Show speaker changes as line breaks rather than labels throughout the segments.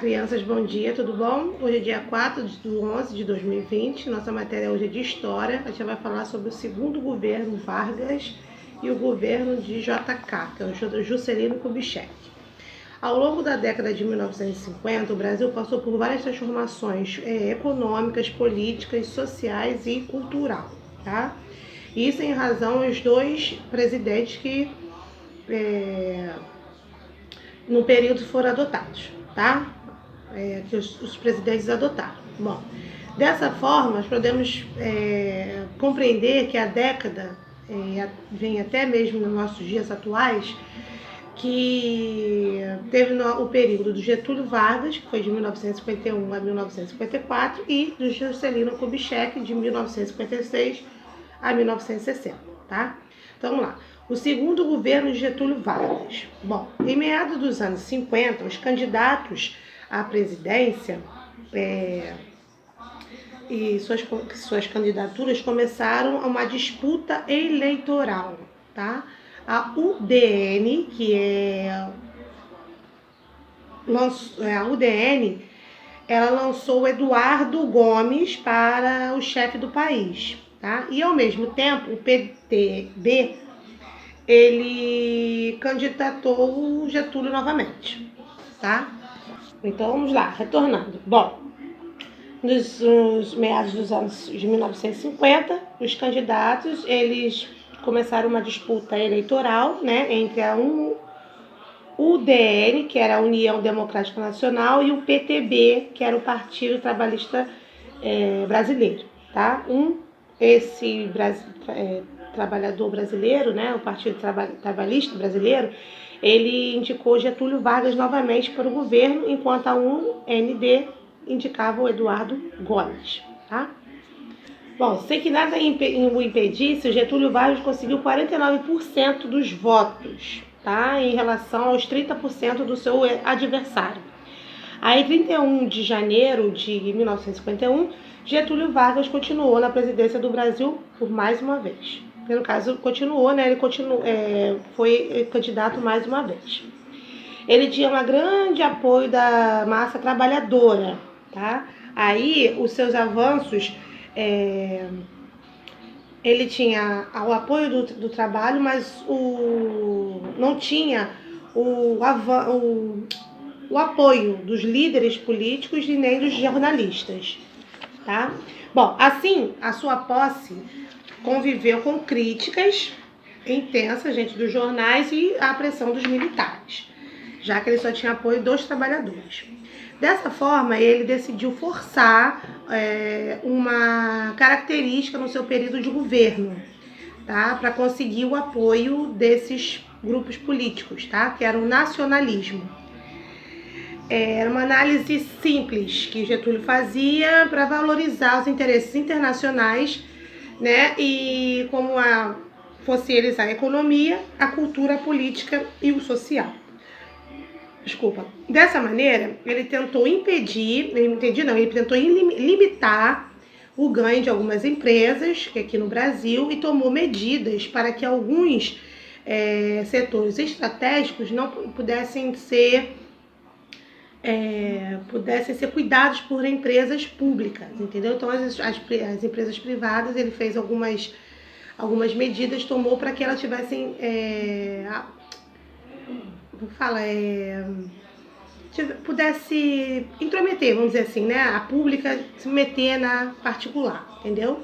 crianças, bom dia, tudo bom? Hoje é dia 4/11/2020, nossa matéria hoje é de História. A gente vai falar sobre o segundo governo Vargas e o governo de JK, que é o Juscelino Kubitschek. Ao longo da década de 1950, o Brasil passou por várias transformações econômicas, políticas, sociais e cultural, tá? Isso em razão aos dois presidentes que no período foram adotados, tá? Que os presidentes adotaram. Bom, dessa forma, nós podemos compreender que a década vem até mesmo nos nossos dias atuais, que teve o período do Getúlio Vargas, que foi de 1951 a 1954, e do Juscelino Kubitschek, de 1956 a 1960, tá? Então, vamos lá. O segundo governo de Getúlio Vargas. Bom, em meados dos anos 50, os candidatos à presidência e suas candidaturas começaram uma disputa eleitoral, tá? A UDN, a UDN, ela lançou o Eduardo Gomes para o chefe do país, tá? E ao mesmo tempo o PTB ele candidatou o Getúlio novamente, tá? Então vamos lá, retornando. Bom, nos meados dos anos de 1950, os candidatos eles começaram uma disputa eleitoral, né, entre a UDN, que era a União Democrática Nacional, e o PTB, que era o Partido Trabalhista Brasileiro, tá? Esse trabalhador brasileiro, né, o Partido Trabalhista Brasileiro, ele indicou Getúlio Vargas novamente para o governo, enquanto a UND indicava o Eduardo Gomes, tá? Bom, sem que nada o impedisse, o Getúlio Vargas conseguiu 49% dos votos, tá? Em relação aos 30% do seu adversário. Aí, em 31 de janeiro de 1951, Getúlio Vargas continuou na presidência do Brasil por mais uma vez. No caso, continuou, né? Ele foi candidato mais uma vez. Ele tinha um grande apoio da massa trabalhadora, tá? Aí, os seus avanços, ele tinha o apoio do trabalho, mas não tinha o apoio dos líderes políticos e nem dos jornalistas, tá? Bom, assim, a sua posse conviveu com críticas intensas, gente, dos jornais e a pressão dos militares, já que ele só tinha apoio dos trabalhadores. Dessa forma, ele decidiu forçar uma característica no seu período de governo, tá? Para conseguir o apoio desses grupos políticos, tá? Que era o nacionalismo. Era uma análise simples que Getúlio fazia para valorizar os interesses internacionais, né? E como fosse eles a economia, a cultura, a política e o social. Dessa maneira, ele tentou limitar o ganho de algumas empresas aqui no Brasil e tomou medidas para que alguns setores estratégicos não pudessem ser cuidados por empresas públicas, entendeu? Então, as empresas privadas, ele fez algumas medidas, tomou para que elas tivessem pudesse intrometer, vamos dizer assim, né? A pública se meter na particular, entendeu?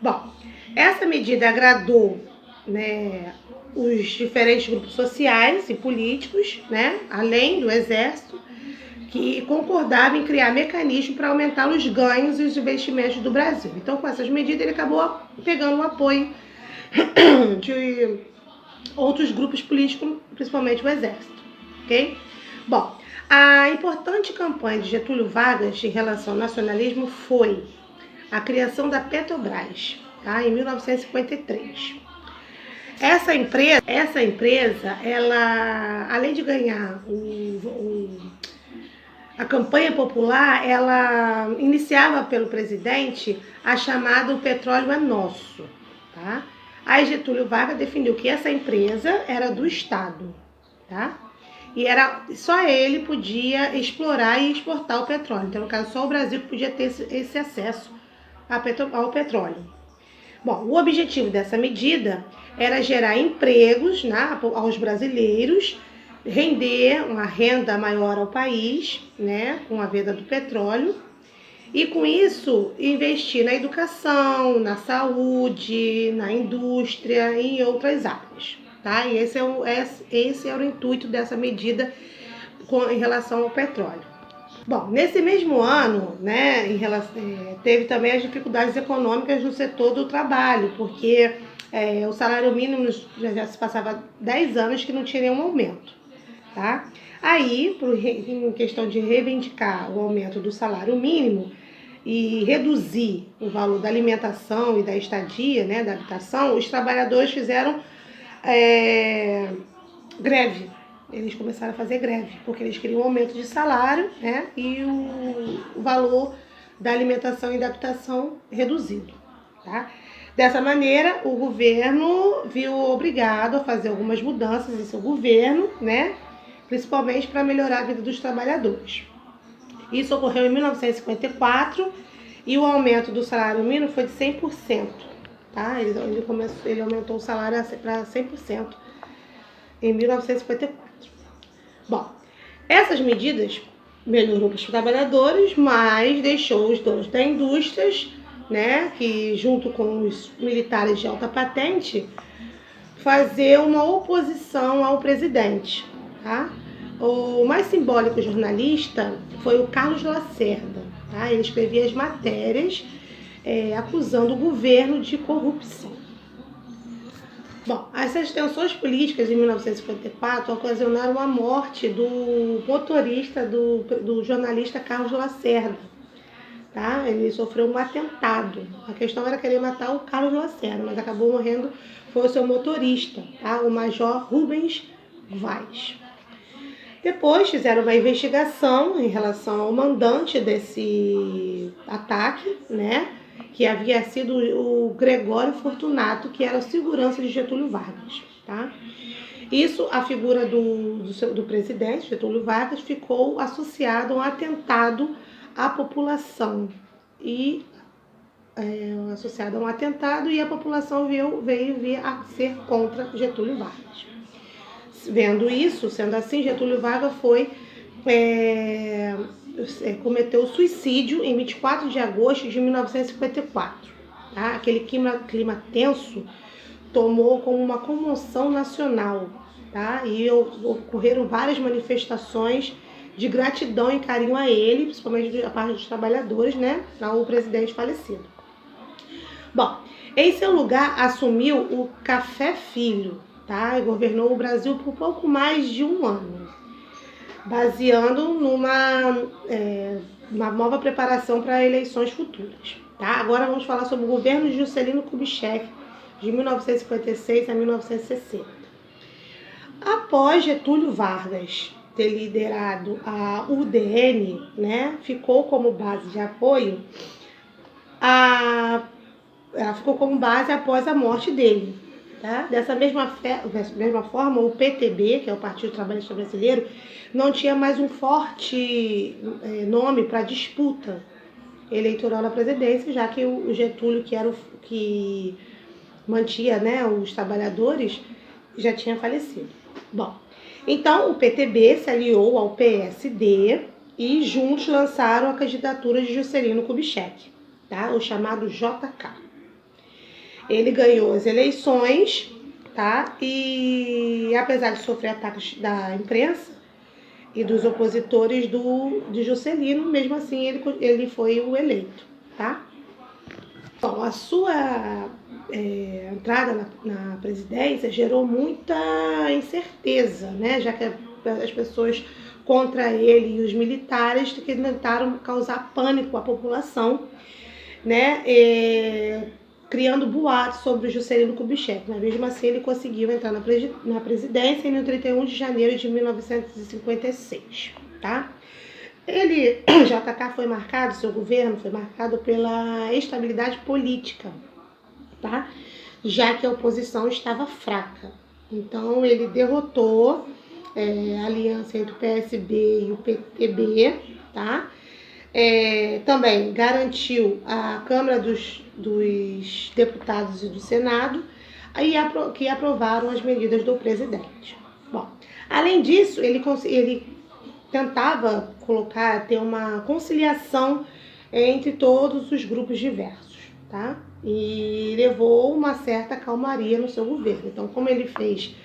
Bom, essa medida agradou, né, os diferentes grupos sociais e políticos, né, além do exército, que concordavam em criar mecanismos para aumentar os ganhos e os investimentos do Brasil. Então, com essas medidas, ele acabou pegando o apoio de outros grupos políticos, principalmente o exército, ok? Bom, a importante campanha de Getúlio Vargas em relação ao nacionalismo foi a criação da Petrobras, tá? Em 1953. Essa empresa, ela, além de ganhar a campanha popular, ela iniciava pelo presidente a chamada O Petróleo é Nosso, tá? Aí Getúlio Vargas definiu que essa empresa era do Estado, tá? e só ele podia explorar e exportar o petróleo. Então, no caso, só o Brasil que podia ter esse acesso ao petróleo. Bom, o objetivo dessa medida era gerar empregos, né, aos brasileiros, render uma renda maior ao país, né, com a venda do petróleo, e com isso investir na educação, na saúde, na indústria e em outras áreas. Tá? E esse era o intuito dessa medida em relação ao petróleo. Bom, nesse mesmo ano, né, teve também as dificuldades econômicas no setor do trabalho, porque o salário mínimo já se passava 10 anos que não tinha nenhum aumento. Tá? Aí, em questão de reivindicar o aumento do salário mínimo e reduzir o valor da alimentação e da estadia, né, da habitação, os trabalhadores fizeram greve. Eles começaram a fazer greve, porque eles queriam um aumento de salário, né, e o valor da alimentação e da habitação reduzido. Tá? Dessa maneira, o governo viu obrigado a fazer algumas mudanças em seu governo, né, principalmente para melhorar a vida dos trabalhadores. Isso ocorreu em 1954 e o aumento do salário mínimo foi de 100%. Tá? Ele aumentou o salário para 100% em 1954. Bom, essas medidas melhorou para os trabalhadores, mas deixou os donos da indústria, né, que junto com os militares de alta patente, fazer uma oposição ao presidente. Tá? O mais simbólico jornalista foi o Carlos Lacerda. Tá? Ele escrevia as matérias acusando o governo de corrupção. Bom, essas tensões políticas em 1954 ocasionaram a morte do motorista do jornalista Carlos Lacerda. Tá? Ele sofreu um atentado. A questão era querer matar o Carlos Lacerda, mas acabou morrendo, foi o seu motorista, tá? O Major Rubens Vaz. Depois fizeram uma investigação em relação ao mandante desse ataque, né? Que havia sido o Gregório Fortunato, que era o segurança de Getúlio Vargas. Tá? Isso, a figura do presidente, Getúlio Vargas, ficou associada a um atentado à população. E associado a um atentado, e a população veio a ser contra Getúlio Vargas. Vendo isso, sendo assim, Getúlio Vargas cometeu suicídio em 24 de agosto de 1954. Tá? Aquele clima tenso tomou como uma comoção nacional. Tá? E ocorreram várias manifestações de gratidão e carinho a ele, principalmente da parte dos trabalhadores, né, ao presidente falecido. Bom, em seu lugar assumiu o Café Filho, tá? E governou o Brasil por pouco mais de um ano, baseando numa nova preparação para eleições futuras. Tá? Agora vamos falar sobre o governo de Juscelino Kubitschek, de 1956 a 1960. Após Getúlio Vargas ter liderado a UDN, né, ficou como base de apoio, ela ficou como base após a morte dele. Tá? Dessa mesma forma, o PTB, que é o Partido Trabalhista Brasileiro, não tinha mais um forte nome para disputa eleitoral na presidência, já que o Getúlio, que mantinha, né, os trabalhadores, já tinha falecido. Bom, então o PTB se aliou ao PSD e juntos lançaram a candidatura de Juscelino Kubitschek, tá? O chamado JK. Ele ganhou as eleições, tá? E apesar de sofrer ataques da imprensa e dos opositores de Juscelino, mesmo assim ele foi o eleito, tá? Bom, a sua entrada na presidência gerou muita incerteza, né? Já que as pessoas contra ele e os militares que tentaram causar pânico à população, né? Criando boatos sobre o Juscelino Kubitschek. Mas mesmo assim ele conseguiu entrar na presidência no 31 de janeiro de 1956, tá? JK seu governo foi marcado pela estabilidade política, tá? Já que a oposição estava fraca. Então ele derrotou aliança entre o PSB e o PTB, tá? Também garantiu a Câmara dos Deputados e do Senado que aprovaram as medidas do presidente. Bom, além disso, ele tentava ter uma conciliação entre todos os grupos diversos, tá? E levou uma certa calmaria no seu governo. Então, como ele fez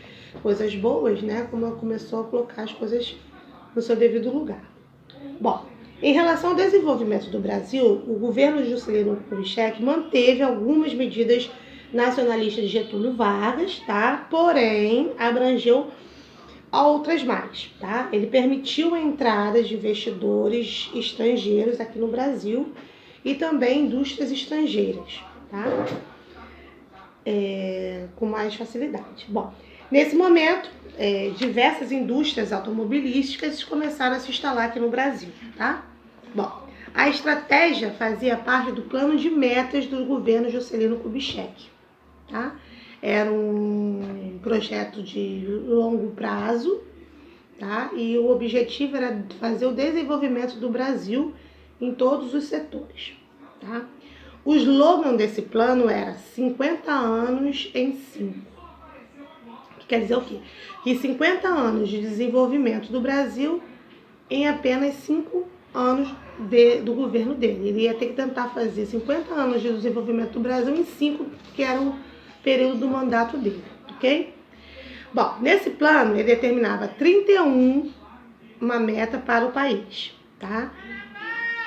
coisas boas, né? Como começou a colocar as coisas no seu devido lugar. Bom, em relação ao desenvolvimento do Brasil, o governo de Juscelino Kubitschek manteve algumas medidas nacionalistas de Getúlio Vargas, tá? Porém, abrangeu outras mais, tá? Ele permitiu a entrada de investidores estrangeiros aqui no Brasil e também indústrias estrangeiras, tá? Com mais facilidade. Bom, nesse momento, diversas indústrias automobilísticas começaram a se instalar aqui no Brasil, tá? Bom, a estratégia fazia parte do plano de metas do governo Juscelino Kubitschek, tá? Era um projeto de longo prazo, tá? E o objetivo era fazer o desenvolvimento do Brasil em todos os setores, tá? O slogan desse plano era 50 anos em 5. Que quer dizer o quê? Que 50 anos de desenvolvimento do Brasil em apenas 5 anos do governo dele. Ele ia ter que tentar fazer 50 anos de desenvolvimento do Brasil em 5, que era o período do mandato dele, ok? Bom, nesse plano ele determinava 31 uma meta para o país, tá?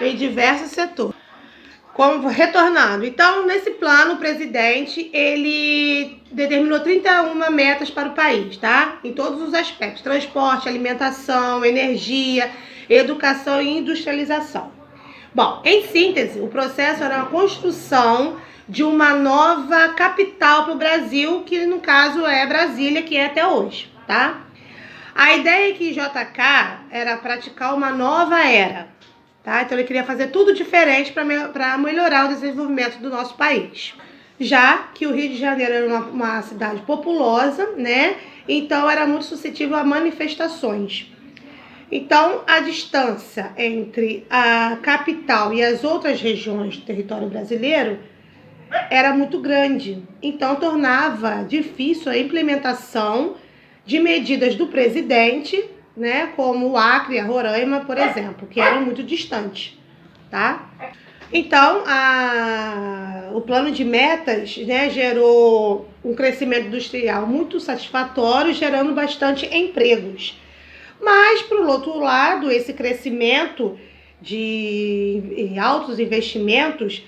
Em diversos setores. Como retornando, então nesse plano o presidente ele determinou 31 metas para o país, tá? Em todos os aspectos: transporte, alimentação, energia, educação e industrialização. Bom, em síntese, o processo era a construção de uma nova capital para o Brasil, que no caso é Brasília, que é até hoje, tá? A ideia é que JK era praticar uma nova era, tá? Então ele queria fazer tudo diferente para melhorar o desenvolvimento do nosso país. Já que o Rio de Janeiro era uma cidade populosa, né? Então era muito suscetível a manifestações. Então, a distância entre a capital e as outras regiões do território brasileiro era muito grande. Então, tornava difícil a implementação de medidas do presidente, né, como o Acre e a Roraima, por exemplo, que eram muito distantes, tá? Então, o plano de metas, né, gerou um crescimento industrial muito satisfatório, gerando bastante empregos. Mas, por outro lado, esse crescimento de altos investimentos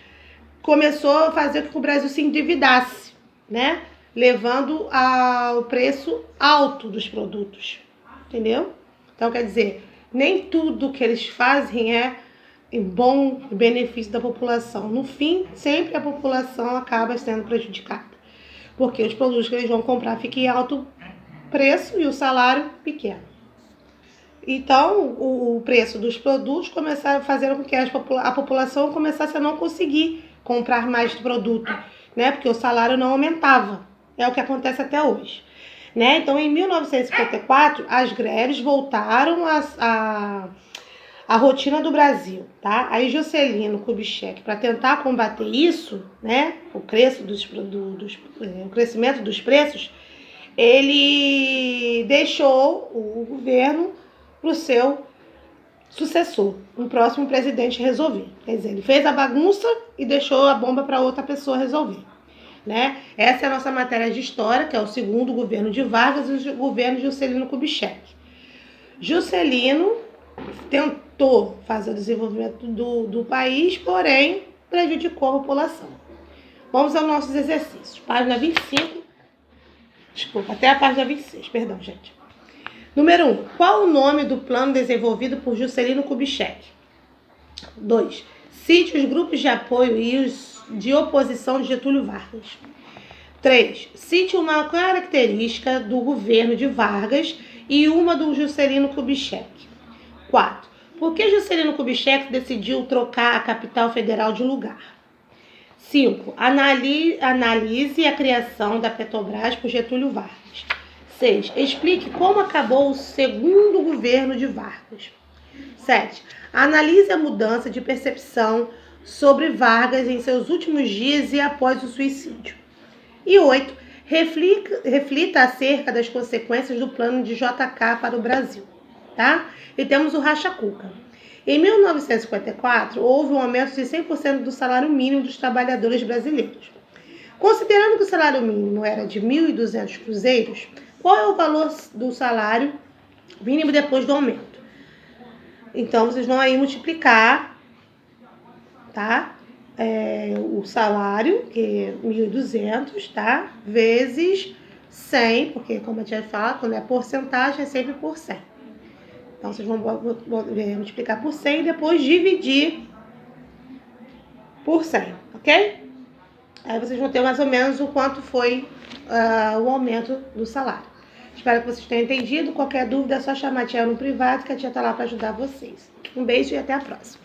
começou a fazer com que o Brasil se endividasse, né? Levando ao preço alto dos produtos, entendeu? Então, quer dizer, nem tudo que eles fazem é em bom benefício da população. No fim, sempre a população acaba sendo prejudicada, porque os produtos que eles vão comprar ficam em alto preço e o salário pequeno. Então, o preço dos produtos começaram a fazer com que a população começasse a não conseguir comprar mais produto, né? Porque o salário não aumentava. É o que acontece até hoje, né? Então, em 1954, as greves voltaram à rotina do Brasil, tá? Aí Juscelino Kubitschek, para tentar combater isso, né? O crescimento dos preços, ele deixou o governo para o seu sucessor, um próximo presidente resolver. Quer dizer, ele fez a bagunça e deixou a bomba para outra pessoa resolver, né? Essa é a nossa matéria de história, que é o segundo governo de Vargas e o governo de Juscelino Kubitschek. Juscelino tentou fazer o desenvolvimento do país, porém prejudicou a população. Vamos aos nossos exercícios. Página 25. Desculpa, até a página 26, perdão, gente. Número 1. Qual o nome do plano desenvolvido por Juscelino Kubitschek? 2. Cite os grupos de apoio e os de oposição de Getúlio Vargas. 3. Cite uma característica do governo de Vargas e uma do Juscelino Kubitschek. 4. Por que Juscelino Kubitschek decidiu trocar a capital federal de lugar? 5. Analise a criação da Petrobras por Getúlio Vargas. 6. Explique como acabou o segundo governo de Vargas. 7. Analise a mudança de percepção sobre Vargas em seus últimos dias e após o suicídio. E 8. Reflita acerca das consequências do plano de JK para o Brasil. Tá? E temos o racha-cuca. Em 1954, houve um aumento de 100% do salário mínimo dos trabalhadores brasileiros. Considerando que o salário mínimo era de 1.200 cruzeiros, qual é o valor do salário mínimo depois do aumento? Então, vocês vão aí multiplicar, tá? O salário, que é 1.200, tá? Vezes 100, porque como a gente fala, quando é porcentagem, é sempre por 100. Então, vocês vão multiplicar por 100 e depois dividir por 100, ok? Aí vocês vão ter mais ou menos o quanto foi o aumento do salário. Espero que vocês tenham entendido. Qualquer dúvida é só chamar a tia no privado, que a tia tá lá para ajudar vocês. Um beijo e até a próxima.